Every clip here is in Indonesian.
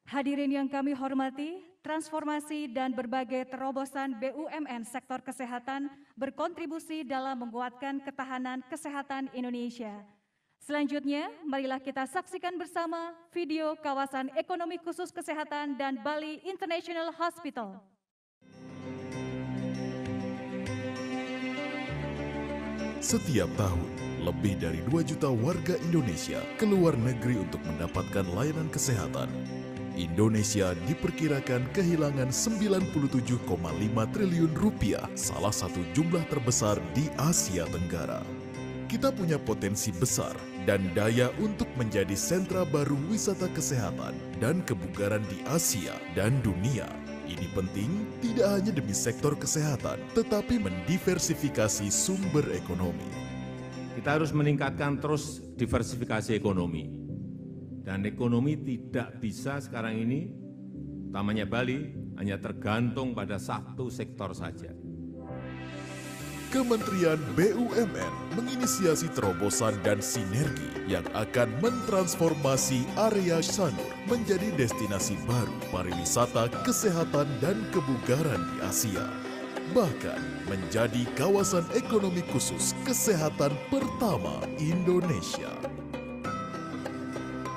Hadirin yang kami hormati, transformasi dan berbagai terobosan BUMN sektor kesehatan berkontribusi dalam menguatkan ketahanan kesehatan Indonesia. Selanjutnya, marilah kita saksikan bersama video kawasan ekonomi khusus kesehatan dan Bali International Hospital. Setiap tahun, lebih dari 2 juta warga Indonesia keluar negeri untuk mendapatkan layanan kesehatan. Indonesia diperkirakan kehilangan 97,5 triliun rupiah, salah satu jumlah terbesar di Asia Tenggara. Kita punya potensi besar dan daya untuk menjadi sentra baru wisata kesehatan dan kebugaran di Asia dan dunia. Ini penting tidak hanya demi sektor kesehatan, tetapi mendiversifikasi sumber ekonomi. Kita harus meningkatkan terus diversifikasi ekonomi. Dan ekonomi tidak bisa sekarang ini, utamanya Bali, hanya tergantung pada satu sektor saja. Kementerian BUMN menginisiasi terobosan dan sinergi yang akan mentransformasi area Sanur menjadi destinasi baru pariwisata, kesehatan, dan kebugaran di Asia. Bahkan menjadi kawasan ekonomi khusus kesehatan pertama Indonesia.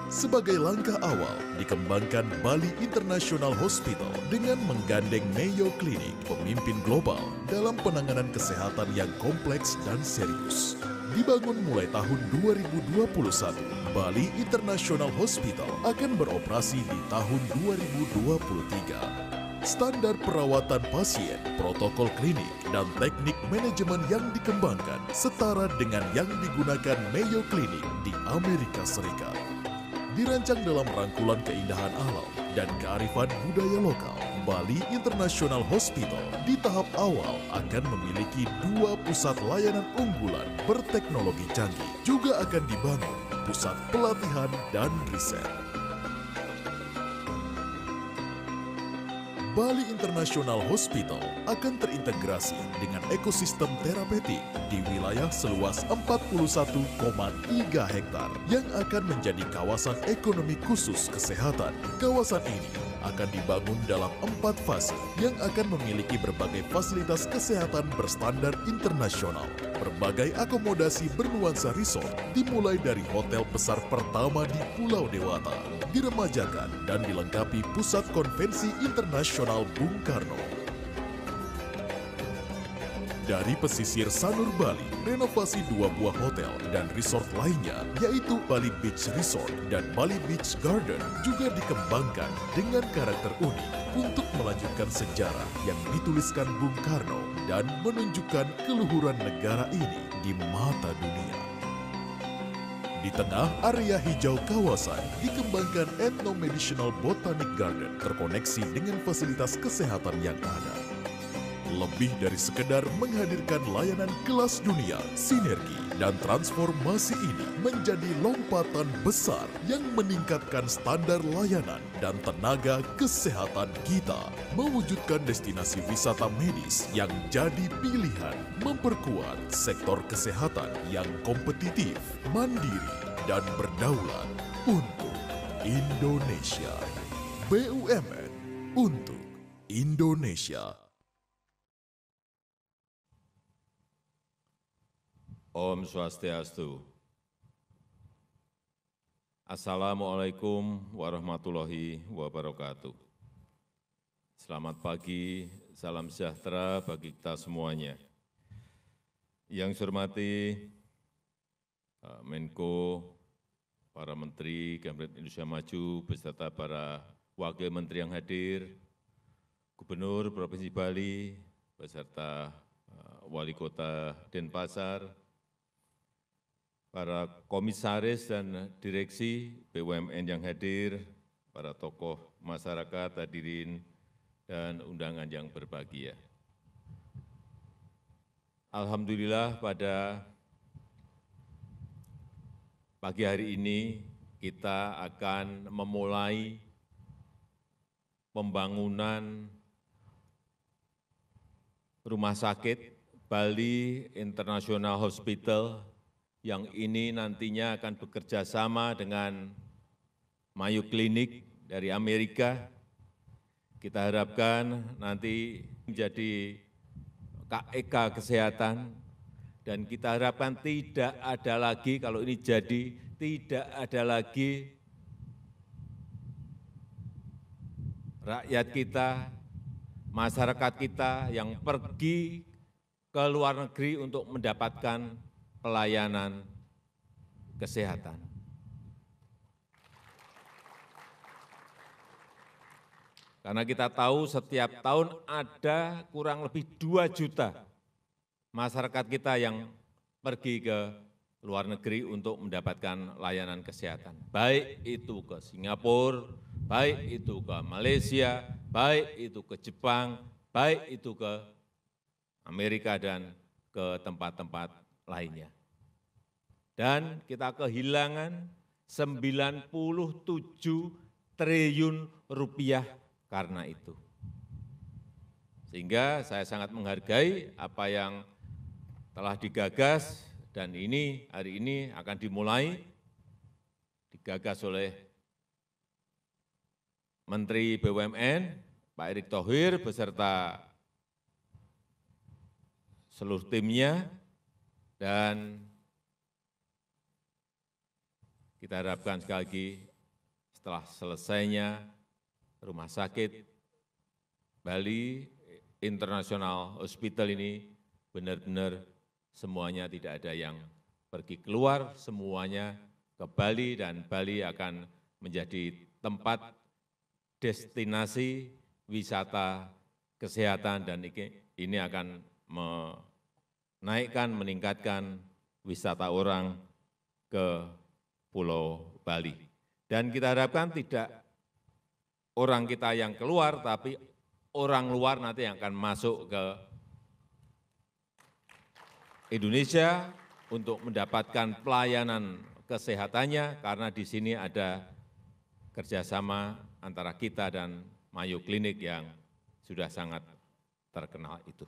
Sebagai langkah awal, dikembangkan Bali International Hospital dengan menggandeng Mayo Clinic, pemimpin global dalam penanganan kesehatan yang kompleks dan serius. Dibangun mulai tahun 2021, Bali International Hospital akan beroperasi di tahun 2023. Standar perawatan pasien, protokol klinik, dan teknik manajemen yang dikembangkan setara dengan yang digunakan Mayo Clinic di Amerika Serikat. Dirancang dalam rangkulan keindahan alam dan kearifan budaya lokal, Bali International Hospital di tahap awal akan memiliki 2 pusat layanan unggulan berteknologi canggih. Juga akan dibangun pusat pelatihan dan riset. Bali International Hospital akan terintegrasi dengan ekosistem terapeutik di wilayah seluas 41,3 hektar yang akan menjadi kawasan ekonomi khusus kesehatan. Kawasan ini akan dibangun dalam 4 fase yang akan memiliki berbagai fasilitas kesehatan berstandar internasional. Berbagai akomodasi bernuansa resort dimulai dari hotel besar pertama di Pulau Dewata, diremajakan dan dilengkapi pusat konvensi internasional Bung Karno. Dari pesisir Sanur Bali, renovasi 2 buah hotel dan resort lainnya, yaitu Bali Beach Resort dan Bali Beach Garden, juga dikembangkan dengan karakter unik untuk melanjutkan sejarah yang dituliskan Bung Karno dan menunjukkan keluhuran negara ini di mata dunia. Di tengah area hijau kawasan, dikembangkan Ethno-Medicinal Botanic Garden terkoneksi dengan fasilitas kesehatan yang ada. Lebih dari sekedar menghadirkan layanan kelas dunia, sinergi dan transformasi ini menjadi lompatan besar yang meningkatkan standar layanan dan tenaga kesehatan kita. Mewujudkan destinasi wisata medis yang jadi pilihan, memperkuat sektor kesehatan yang kompetitif, mandiri, dan berdaulat untuk Indonesia. BUMN untuk Indonesia. Om Swastiastu. Assalamualaikum warahmatullahi wabarakatuh. Selamat pagi, salam sejahtera bagi kita semuanya. Yang saya hormati Menko, para Menteri Kabinet Indonesia Maju, beserta para Wakil Menteri yang hadir, Gubernur Provinsi Bali, beserta Wali Kota Denpasar, para komisaris dan direksi BUMN yang hadir, para tokoh masyarakat, hadirin, dan undangan yang berbahagia. Alhamdulillah pada pagi hari ini kita akan memulai pembangunan rumah sakit Bali International Hospital yang ini nantinya akan bekerja sama dengan Mayo Clinic dari Amerika. Kita harapkan nanti menjadi KEK kesehatan, dan kita harapkan tidak ada lagi, kalau ini jadi, tidak ada lagi rakyat kita, masyarakat kita yang pergi ke luar negeri untuk mendapatkan pelayanan kesehatan. Karena kita tahu setiap tahun ada kurang lebih 2 juta masyarakat kita yang pergi ke luar negeri untuk mendapatkan layanan kesehatan. Baik itu ke Singapura, baik itu ke Malaysia, baik itu ke Jepang, baik itu ke Amerika dan ke tempat-tempat lainnya. Dan kita kehilangan 97 triliun rupiah karena itu. Sehingga saya sangat menghargai apa yang telah digagas, dan ini hari ini akan dimulai, digagas oleh Menteri BUMN, Pak Erick Thohir, beserta seluruh timnya, dan kita harapkan sekali lagi setelah selesainya Rumah Sakit Bali International Hospital ini benar-benar semuanya tidak ada yang pergi keluar, semuanya ke Bali, dan Bali akan menjadi tempat destinasi wisata kesehatan, dan ini akan menaikkan, meningkatkan wisata orang ke Pulau Bali. Dan kita harapkan tidak orang kita yang keluar, tapi orang luar nanti yang akan masuk ke Indonesia untuk mendapatkan pelayanan kesehatannya, karena di sini ada kerjasama antara kita dan Mayo Clinic yang sudah sangat terkenal itu.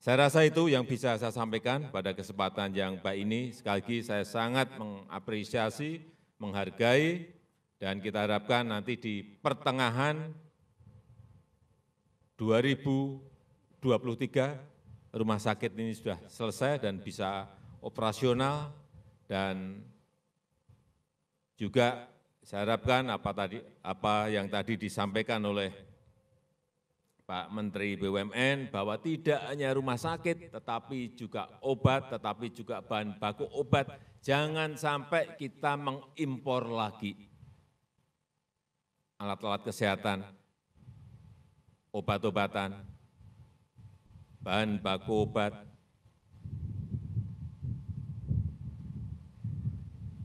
Saya rasa itu yang bisa saya sampaikan pada kesempatan yang baik ini. Sekali lagi saya sangat mengapresiasi, menghargai, dan kita harapkan nanti di pertengahan 2023 rumah sakit ini sudah selesai dan bisa operasional, dan juga saya harapkan apa yang tadi disampaikan oleh Pak Menteri BUMN, bahwa tidak hanya rumah sakit, tetapi juga obat, tetapi juga bahan baku obat. Jangan sampai kita mengimpor lagi alat-alat kesehatan, obat-obatan, bahan baku obat.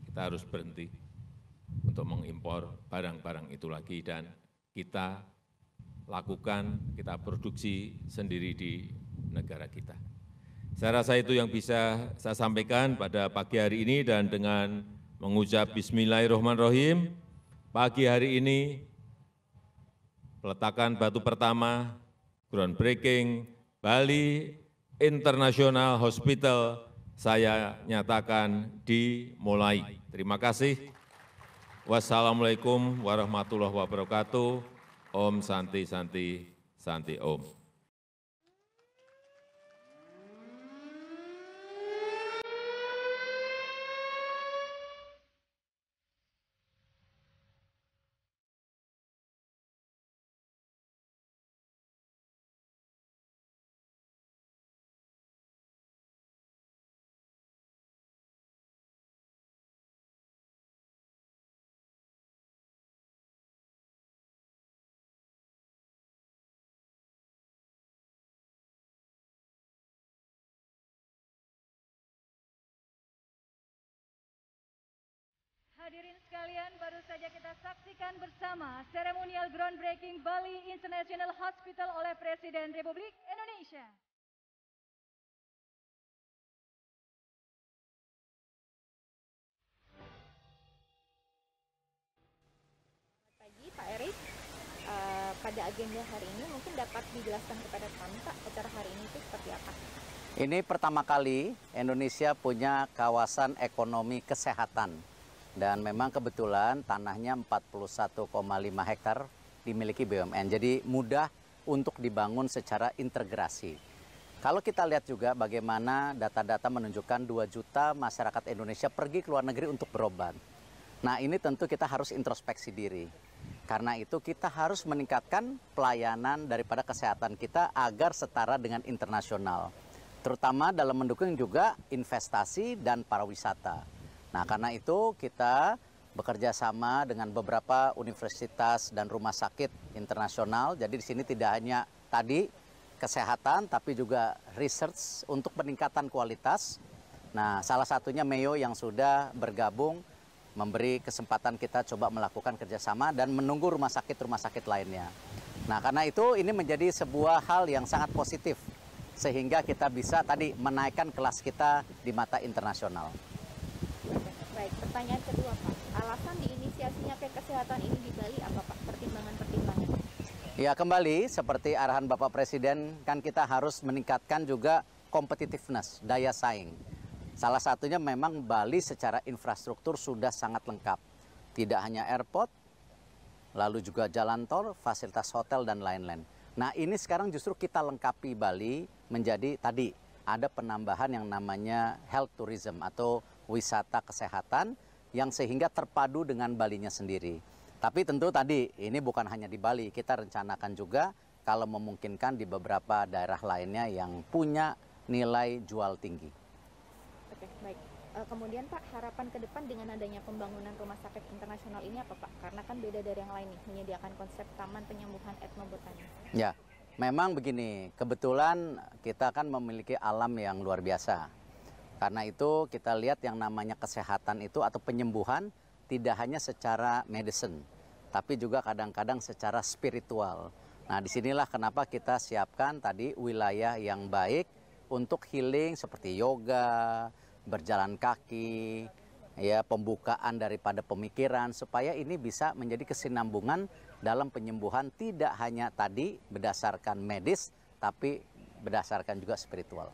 Kita harus berhenti untuk mengimpor barang-barang itu lagi, dan kita lakukan, kita produksi sendiri di negara kita. Saya rasa itu yang bisa saya sampaikan pada pagi hari ini, dan dengan mengucap bismillahirrahmanirrahim, pagi hari ini peletakan batu pertama groundbreaking Bali International Hospital saya nyatakan dimulai. Terima kasih. Wassalamualaikum warahmatullahi wabarakatuh. Om Santi Santi Santi Om. Hadirin sekalian, baru saja kita saksikan bersama seremonial groundbreaking Bali International Hospital oleh Presiden Republik Indonesia. Selamat pagi Pak Erick, pada agenda hari ini mungkin dapat dijelaskan kepada kami Pak, acara hari ini itu seperti apa? Ini pertama kali Indonesia punya kawasan ekonomi kesehatan Dan memang kebetulan tanahnya 41,5 hektar dimiliki BUMN. Jadi mudah untuk dibangun secara integrasi. Kalau kita lihat juga bagaimana data-data menunjukkan 2 juta masyarakat Indonesia pergi ke luar negeri untuk berobat. Nah, ini tentu kita harus introspeksi diri. Karena itu kita harus meningkatkan pelayanan daripada kesehatan kita agar setara dengan internasional. Terutama dalam mendukung juga investasi dan pariwisata. Nah, karena itu kita bekerja sama dengan beberapa universitas dan rumah sakit internasional. Jadi di sini tidak hanya tadi kesehatan, tapi juga research untuk peningkatan kualitas. Nah, salah satunya Mayo yang sudah bergabung memberi kesempatan kita coba melakukan kerjasama dan menunggu rumah sakit lainnya. Nah, karena itu ini menjadi sebuah hal yang sangat positif sehingga kita bisa tadi menaikkan kelas kita di mata internasional. Baik, pertanyaan kedua Pak, alasan diinisiasinya ke kesehatan ini di Bali apa Pak? Pertimbangan-pertimbangan? Ya, kembali seperti arahan Bapak Presiden, kan kita harus meningkatkan juga competitiveness, daya saing. Salah satunya memang Bali secara infrastruktur sudah sangat lengkap. Tidak hanya airport, lalu juga jalan tol, fasilitas hotel, dan lain-lain. Nah, ini sekarang justru kita lengkapi Bali menjadi tadi ada penambahan yang namanya health tourism atau wisata kesehatan yang sehingga terpadu dengan Balinya sendiri. Tapi tentu tadi ini bukan hanya di Bali, kita rencanakan juga kalau memungkinkan di beberapa daerah lainnya yang punya nilai jual tinggi. Oke, baik. Kemudian Pak, harapan ke depan dengan adanya pembangunan rumah sakit internasional ini apa Pak? Karena kan beda dari yang lain nih, menyediakan konsep taman penyembuhan etnobotani. Ya, memang begini, kebetulan kita kan memiliki alam yang luar biasa. Karena itu kita lihat yang namanya kesehatan itu atau penyembuhan tidak hanya secara medicine, tapi juga kadang-kadang secara spiritual. Nah, disinilah kenapa kita siapkan tadi wilayah yang baik untuk healing seperti yoga, berjalan kaki, ya, pembukaan daripada pemikiran supaya ini bisa menjadi kesinambungan dalam penyembuhan tidak hanya tadi berdasarkan medis, tapi berdasarkan juga spiritual.